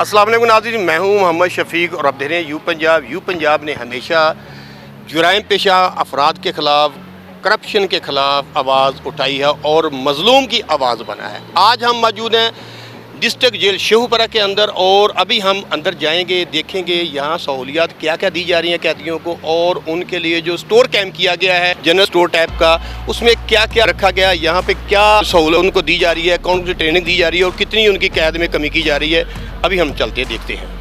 अस्सलाम वालेकुम नाज़रीन, मैं हूं मोहम्मद शफीक और आप देख रहे हैं यू पंजाब ने हमेशा जुराइम पेशा अफराद के ख़िलाफ़, करप्शन के ख़िलाफ़ आवाज़ उठाई है और मज़लूम की आवाज़ बना है। आज हम मौजूद हैं डिस्ट्रिक्ट जेल शेखुपुरा के अंदर और अभी हम अंदर जाएंगे, देखेंगे यहाँ सहूलियात क्या क्या दी जा रही हैं कैदियों को और उनके लिए जो स्टोर कैंप किया गया है जनरल स्टोर टाइप का, उसमें क्या क्या रखा गया है, यहाँ पे क्या सहूलत उनको दी जा रही है, कौन सी ट्रेनिंग दी जा रही है और कितनी उनकी कैद में कमी की जा रही है। अभी हम चलते देखते हैं।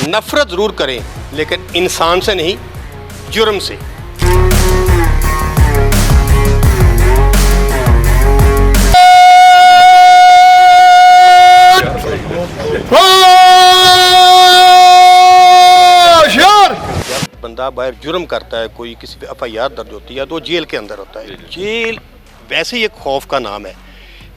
नफ़रत ज़रूर करें लेकिन इंसान से नहीं, जुर्म से। जब बंदा बाहर जुर्म करता है, कोई किसी पे FIR दर्ज होती है तो जेल के अंदर होता है। जेल वैसे ही एक खौफ का नाम है।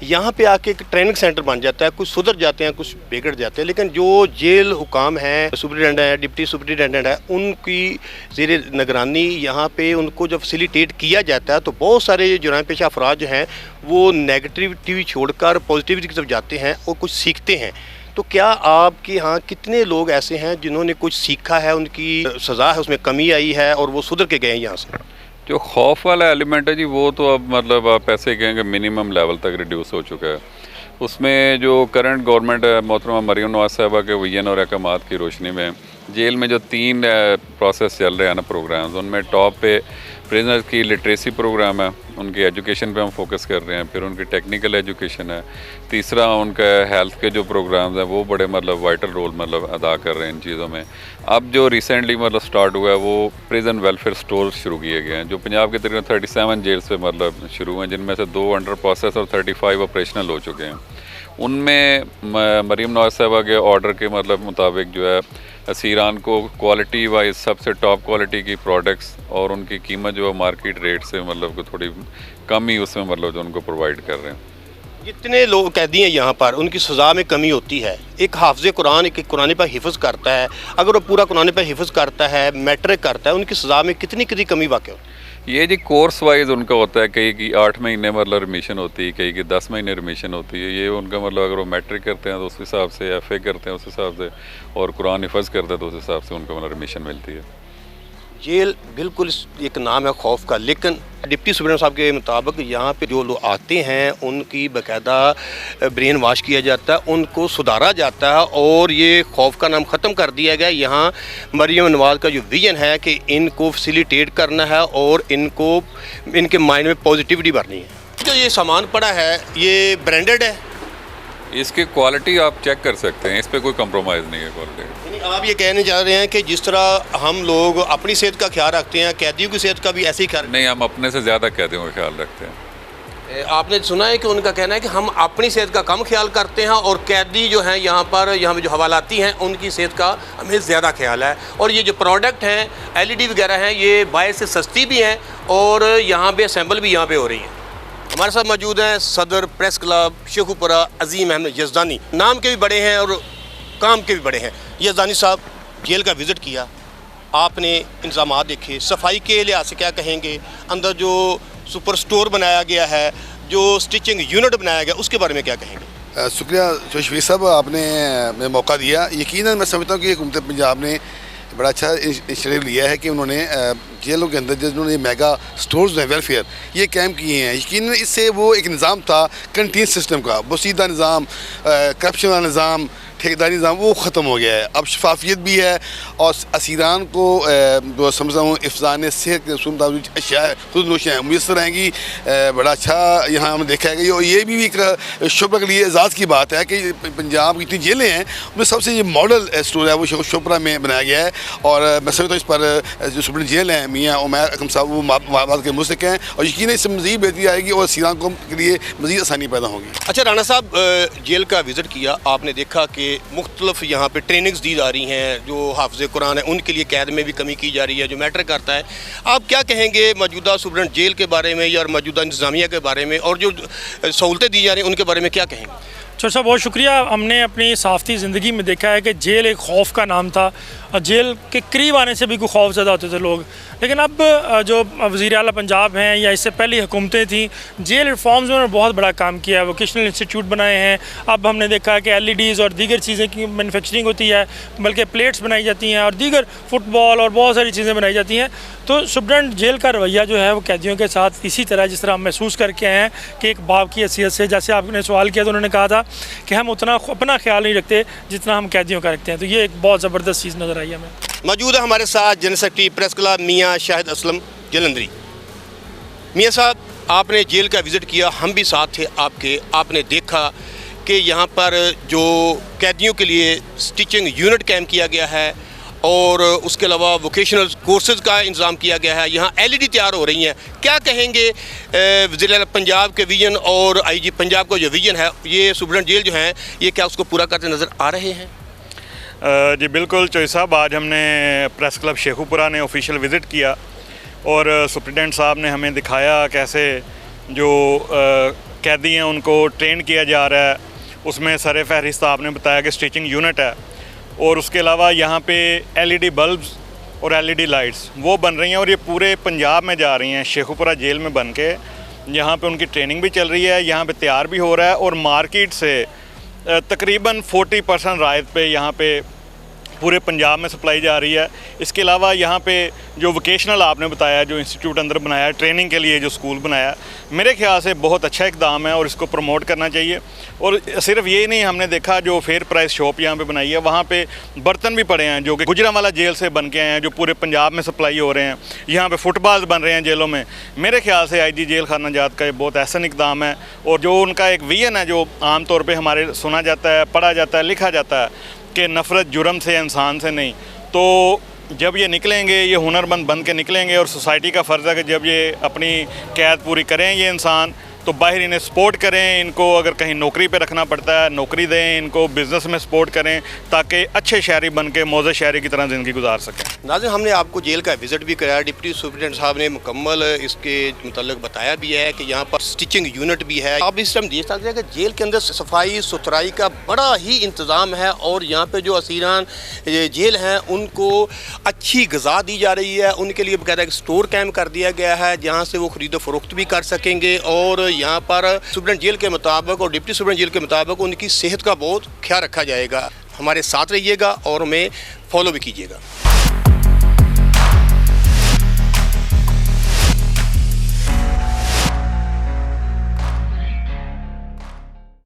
यहाँ पे आके एक ट्रेनिंग सेंटर बन जाता है, कुछ सुधर जाते हैं, कुछ बिगड़ जाते हैं, लेकिन जो जेल हुकाम हैं, सुपरिटेंडेंट है, डिप्टी सुपरिटेंडेंट है, उनकी ज़ेरे निगरानी यहाँ पे उनको जब फैसिलिटेट किया जाता है तो बहुत सारे जुराइम पेशा अफराद जो हैं वो नेगेटिविटी छोड़कर पॉजिटिविटी की तरफ जाते हैं और कुछ सीखते हैं। तो क्या आपके यहाँ कितने लोग ऐसे हैं जिन्होंने कुछ सीखा है, उनकी सज़ा है उसमें कमी आई है और वो सुधर के गए हैं यहाँ से? जो खौफ वाला एलिमेंट है जी, वो तो अब मतलब आप ऐसे कहेंगे मिनिमम लेवल तक रिड्यूस हो चुका है। उसमें जो करंट गवर्नमेंट है मोहतरमा मरियम नवाज साहबा के विजन और अहकामात की रोशनी में जेल में जो 3 प्रोसेस चल रहे हैं ना प्रोग्राम्स, उनमें टॉप पे प्रिजनर्स की लिटरेसी प्रोग्राम है, उनकी एजुकेशन पे हम फोकस कर रहे हैं, फिर उनकी टेक्निकल एजुकेशन है, तीसरा उनका हेल्थ के जो प्रोग्राम्स हैं वो बड़े मतलब वाइटल रोल मतलब अदा कर रहे हैं इन चीज़ों में। अब जो रिसेंटली मतलब स्टार्ट हुआ है वो प्रिजन वेलफेयर स्टोर शुरू किए गए हैं जो पंजाब के तकरीबन 37 जेल्स पे मतलब शुरू हैं, जिनमें से 2 अंडर प्रोसेस और 35 ऑपरेशनल हो चुके हैं। उनमें मरियम नवाज साहबा के ऑर्डर के मतलब मुताबिक जो है असीरान को क्वालिटी वाइज सबसे टॉप क्वालिटी की प्रोडक्ट्स और उनकी कीमत जो है मार्केट रेट से मतलब थोड़ी कम ही उसमें मतलब जो उनको प्रोवाइड कर रहे हैं। जितने लोग कैदी हैं यहाँ पर उनकी सज़ा में कमी होती है। एक हाफ़िज़ कुरान एक कुरान पर हिफ्ज़ करता है, अगर वो पूरा कुरान पर हिफ्ज़ करता है, मैट्रिक करता है, उनकी सज़ा में कितनी कमी वाक़ होती है? ये जी कोर्स वाइज उनका होता है, कई की 8 महीने मतलब रिमिशन होती है, कई की 10 महीने रिमिशन होती है। ये उनका मतलब अगर वो मैट्रिक करते हैं तो उस हिसाब से, FA करते हैं उस हिसाब से, और कुरान हिफ़्ज़ करते हैं तो उस हिसाब से उनको मतलब रिमिशन मिलती है। जेल बिल्कुल एक नाम है खौफ का, लेकिन डिप्टी सुपरिटेंडेंट साहब के मुताबिक यहाँ पे जो लोग आते हैं उनकी बाकायदा ब्रेन वाश किया जाता है, उनको सुधारा जाता है और ये खौफ का नाम ख़त्म कर दिया गया। यहाँ मरियम नवाज का जो विजन है कि इनको फैसिलिटेट करना है और इनको इनके माइंड में पॉजिटिविटी भरनी है। जो ये सामान पड़ा है ये ब्रांडेड है, इसकी क्वालिटी आप चेक कर सकते हैं, इस पर कोई कंप्रोमाइज़ नहीं है क्वालिटी। आप ये कहने जा रहे हैं कि जिस तरह हम लोग अपनी सेहत का ख्याल रखते हैं, कैदियों की सेहत का भी ऐसे ही ख्याल? नहीं, हम अपने से ज़्यादा कैदियों का ख्याल रखते हैं। आपने सुना है कि उनका कहना है कि हम अपनी सेहत का कम ख्याल करते हैं और कैदी जो हैं यहाँ पर जो हवालाती हैं उनकी सेहत का हमें ज़्यादा ख्याल है। और ये जो प्रोडक्ट हैं LED वगैरह हैं ये बाहर से सस्ती भी हैं और यहाँ पे असेंबल भी यहाँ पे हो रही हैं। हमारे साथ मौजूद हैं सदर प्रेस क्लब शेखुपुरा अजीम अहमद यज़दानी। नाम के भी बड़े हैं और काम के भी बड़े हैं। यज़दानी साहब, जेल का विज़िट किया आपने, इंतज़ाम देखे, सफाई के लिहाज से क्या कहेंगे? अंदर जो सुपर स्टोर बनाया गया है, जो स्टिचिंग यूनिट बनाया गया, उसके बारे में क्या कहेंगे? शुक्रिया शफीक साहब, आपने मौका दिया। यकीनन मैं समझता हूँ कि हुकूमत पंजाब ने बड़ा अच्छा इनिशिएटिव लिया है कि उन्होंने जेलों के अंदर जिन्होंने मेगा स्टोर्स हैं वेलफेयर ये कैंप किए हैं। यकीनन इससे वो एक निज़ाम था कैंटीन सिस्टम का, बोसीदा निज़ाम, करप्शन वाला निज़ाम, ठेकेदारी निज़ाम, वो ख़त्म हो गया है। अब शफाफियत भी है और असीरान को जो समझता हूँ इफ़्ज़ान सेहत के रसूल मुताबिक अशिया खुद नोशियाँ मुयसर रहेंगी। बड़ा अच्छा यहाँ हमने देखा है कि ये भी एक शोपरा के लिए एजाज़ की बात है कि पंजाब की इतनी जेलें हैं उनमें सबसे ये मॉडल स्टोर है वो शोपरा में बनाया गया है। और मैं समझता हूँ इस पर जो सुप्रीम जेल हैं मियाँ उमैर अकरम साहब वो बात के मुस्तक हैं और यकीन इससे मज़ीद बेहतरी आएगी और असीरान को के लिए मज़ीद आसानी पैदा होगी। अच्छा राना साहब, जेल का विज़िट किया आपने, देखा कि कि मुख्तलिफ यहाँ पे ट्रेनिंग्स दी जा रही हैं, जो हाफ़िज़ कुरान है उनके लिए कैद में भी कमी की जा रही है, जो मैटर करता है। आप क्या कहेंगे मौजूदा सुप्रीडेंट जेल के बारे में या मौजूदा इंतज़ामिया के बारे में, और जो सहूलतें दी जा रही हैं उनके बारे में क्या कहेंगे? चौर साहब बहुत शुक्रिया। हमने अपनी साफ़ती ज़िंदगी में देखा है कि जेल एक खौफ का नाम था और जेल के करीब आने से भी कोई खौफ ज़्यादा होते थे लोग। लेकिन अब जो वज़ीर आला पंजाब हैं या इससे पहले हुकूमतें थी, जेल रिफॉर्म्स में उन्होंने बहुत बड़ा काम किया है, वोकेशनल इंस्टीट्यूट बनाए हैं। अब हमने देखा है कि LEDs और दीगर चीज़ें की मैन्युफैक्चरिंग होती है, बल्कि प्लेट्स बनाई जाती हैं और दीगर फुटबॉल और बहुत सारी चीज़ें बनाई जाती हैं। तो सुप्रीडेंट जेल का रवैया जो है वो कैदियों के साथ इसी तरह जिस तरह हम महसूस करके आए हैं कि एक बाप की हैसियत से, जैसे आपने सवाल किया तो उन्होंने कहा था कि हम उतना अपना ख्याल नहीं रखते जितना हम कैदियों का रखते हैं। तो ये एक बहुत ज़बरदस्त चीज़ नज़र आई हमें। मौजूद है हमारे साथ जनरल सेक्रेटरी प्रेस क्लब मियाँ शाहिद असलम जलंधरी। मियाँ साहब, आपने जेल का विज़िट किया, हम भी साथ थे आपके। आपने देखा कि यहाँ पर जो कैदियों के लिए स्टिचिंग यूनिट कैम्प किया गया है और उसके अलावा वोकेशनल कोर्सेज़ का इंतज़ाम किया गया है। यहाँ LED तैयार हो रही हैं। क्या कहेंगे वज़ीर आला पंजाब के विजन और IG पंजाब का जो विजन है, ये सुप्रीडेंट जेल जो हैं ये क्या उसको पूरा करते नज़र आ रहे हैं? जी बिल्कुल चौधरी साहब, आज हमने प्रेस क्लब शेखुपुरा ने ऑफिशियल विज़िट किया और सुप्रीडेंट साहब ने हमें दिखाया कैसे जो कैदी हैं उनको ट्रेन किया जा रहा है। उसमें सर फहरिस्त आपने बताया कि स्टिचिंग यूनिट है और उसके अलावा यहाँ पे LED बल्ब्स और LED लाइट्स वो बन रही हैं और ये पूरे पंजाब में जा रही हैं। शेखुपुरा जेल में बन के यहाँ पे उनकी ट्रेनिंग भी चल रही है, यहाँ पे तैयार भी हो रहा है और मार्केट से तकरीबन 40% रायत पे यहाँ पे पूरे पंजाब में सप्लाई जा रही है। इसके अलावा यहाँ पे जो वोकेशनल आपने बताया, जो इंस्टीट्यूट अंदर बनाया ट्रेनिंग के लिए, जो स्कूल बनाया, मेरे ख्याल से बहुत अच्छा इक़दाम है और इसको प्रमोट करना चाहिए। और सिर्फ ये नहीं, हमने देखा जो फेयर प्राइस शॉप यहाँ पे बनाई है, वहाँ पे बर्तन भी पड़े हैं जो कि गुजरांवाला जेल से बन के आए हैं, जो पूरे पंजाब में सप्लाई हो रहे हैं। यहाँ पे फुटबॉल्स बन रहे हैं जेलों में। मेरे ख्याल से IG जेल खाना जात का ये बहुत ऐसा इक़दाम है और जो उनका एक विजन है जो आम तौर पर हमारे सुना जाता है, पढ़ा जाता है, लिखा जाता है कि नफ़रत जुर्म से, इंसान से नहीं। तो जब ये निकलेंगे, ये हुनरमंद बन के निकलेंगे और सोसाइटी का फ़र्ज़ है कि जब ये अपनी कैद पूरी करें ये इंसान, तो बाहर इन्हें सपोर्ट करें। इनको अगर कहीं नौकरी पे रखना पड़ता है नौकरी दें, इनको बिज़नेस में सपोर्ट करें ताकि अच्छे शहरी बन के मौज़ शहरी की तरह ज़िंदगी गुजार सकें। नाज़रीन, हमने आपको जेल का विज़िट भी कराया। डिप्टी सुप्रीडेंट साहब ने मुकम्मल इसके मुतल्लिक़ बताया भी है कि यहाँ पर स्टिचिंग यूनिट भी है। आप इस टाइम देख सकते हैं कि जेल के अंदर सफाई सुथराई का बड़ा ही इंतज़ाम है और यहाँ पर जो असीरान जेल हैं उनको अच्छी ग़िज़ा दी जा रही है। उनके लिए बाकायदा एक स्टोर कैम्प कर दिया गया है जहाँ से वो ख़रीदो फ़रोख्त भी कर सकेंगे और यहाँ पर सुप्रीडेंट जेल के मुताबिक और डिप्टी सुप्रीडेंट जेल के मुताबिक उनकी सेहत का बहुत ख्याल रखा जाएगा। हमारे साथ रहिएगा और हमें फॉलो भी कीजिएगा।